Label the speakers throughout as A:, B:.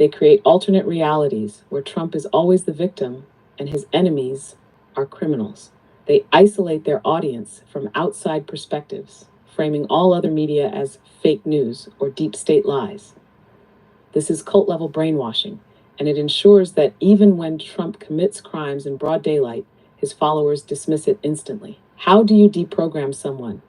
A: They create alternate realities where Trump is always the victim and his enemies are criminals. They isolate their audience from outside perspectives, framing all other media as fake news or deep state lies. This is cult-level brainwashing, and it ensures that even when Trump commits crimes in broad daylight, his followers dismiss it instantly. How do you deprogram someone?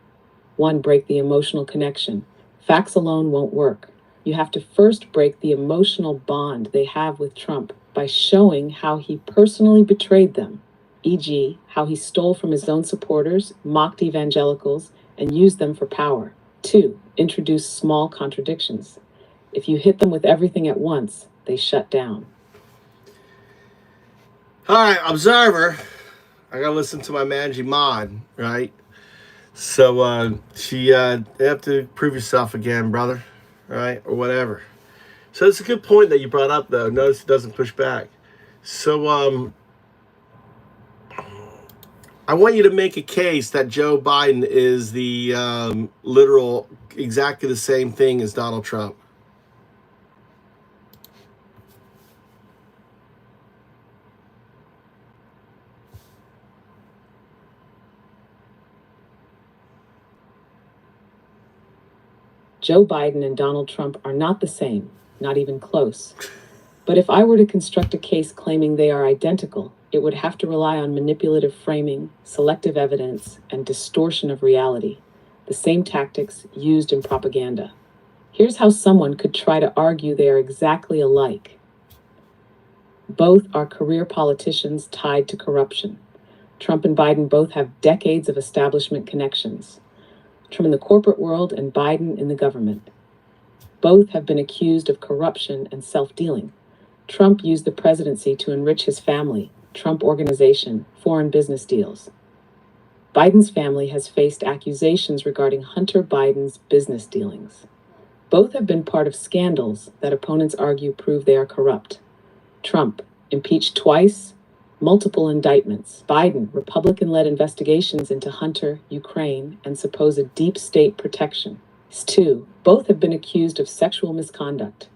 A: 1. Break the emotional connection. Facts alone won't work. You have to first break the emotional bond they have with Trump by showing how he personally betrayed them, e.g., how he stole from his own supporters, mocked evangelicals, and used them for power. 2. Introduce small contradictions. If you hit them with everything at once, they shut down.
B: All right, observer. I gotta listen to my managing mod, right? So you have to prove yourself again, brother, right, or whatever. So it's a good point that you brought up, though. Notice it doesn't push back. So I want you to make a case that Joe Biden is the literal, exactly the same thing as Donald Trump.
A: Joe Biden and Donald Trump are not the same, not even close. But if I were to construct a case claiming they are identical, it would have to rely on manipulative framing, selective evidence, and distortion of reality, the same tactics used in propaganda. Here's how someone could try to argue they are exactly alike. Both are career politicians tied to corruption. Trump and Biden both have decades of establishment connections. Trump in the corporate world and Biden in the government. Both have been accused of corruption and self-dealing. Trump used the presidency to enrich his family, Trump Organization, foreign business deals. Biden's family has faced accusations regarding Hunter Biden's business dealings. Both have been part of scandals that opponents argue prove they are corrupt. Trump, impeached twice, multiple indictments. Biden, Republican-led investigations into Hunter, Ukraine, and supposed deep state protection. 2. Both have been accused of sexual misconduct.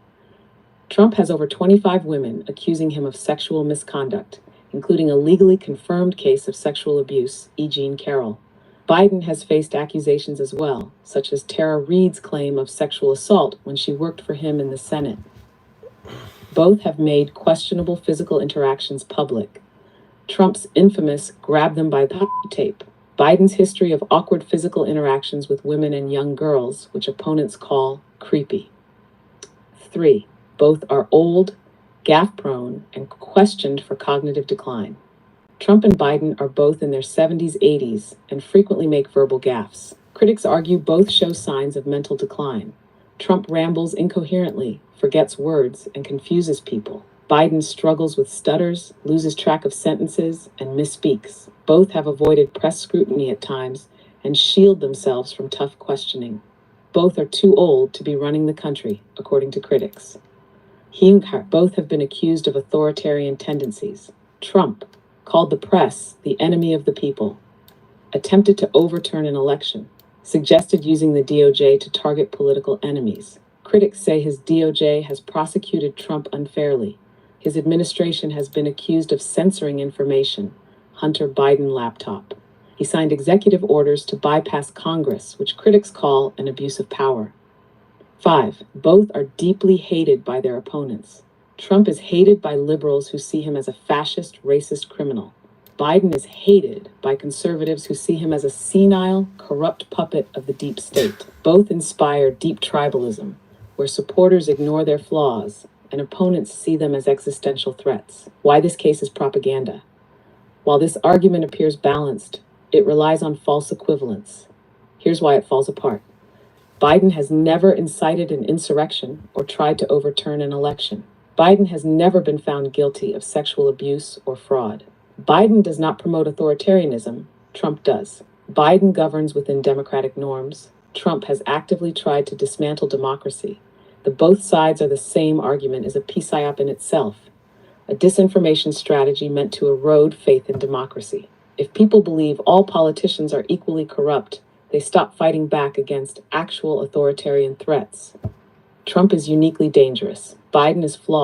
A: Trump has over 25 women accusing him of sexual misconduct, including a legally confirmed case of sexual abuse, E. Jean Carroll. Biden has faced accusations as well, such as Tara Reade's claim of sexual assault when she worked for him in the Senate. Both have made questionable physical interactions public. Trump's infamous grab them by the tape. Biden's history of awkward physical interactions with women and young girls, which opponents call creepy. 3. Both are old, gaffe-prone, and questioned for cognitive decline. Trump and Biden are both in their 70s, 80s, and frequently make verbal gaffes. Critics argue both show signs of mental decline. Trump rambles incoherently, forgets words, and confuses people. Biden struggles with stutters, loses track of sentences, and misspeaks. Both have avoided press scrutiny at times and shield themselves from tough questioning. Both are too old to be running the country, according to critics. Both have been accused of authoritarian tendencies. Trump called the press the enemy of the people, attempted to overturn an election, suggested using the DOJ to target political enemies. Critics say his DOJ has prosecuted Trump unfairly. His administration has been accused of censoring information, Hunter Biden laptop. He signed executive orders to bypass Congress, which critics call an abuse of power. 5. Both are deeply hated by their opponents. Trump is hated by liberals who see him as a fascist, racist criminal. Biden is hated by conservatives who see him as a senile, corrupt puppet of the deep state. Both inspire deep tribalism, where supporters ignore their flaws and opponents see them as existential threats. Why this case is propaganda. While this argument appears balanced, it relies on false equivalence. Here's why it falls apart. Biden has never incited an insurrection or tried to overturn an election. Biden has never been found guilty of sexual abuse or fraud. Biden does not promote authoritarianism. Trump does. Biden governs within democratic norms. Trump has actively tried to dismantle democracy. The both sides are the same argument is a psyop in itself, a disinformation strategy meant to erode faith in democracy. If people believe all politicians are equally corrupt, they stop fighting back against actual authoritarian threats. Trump is uniquely dangerous. Biden is flawed.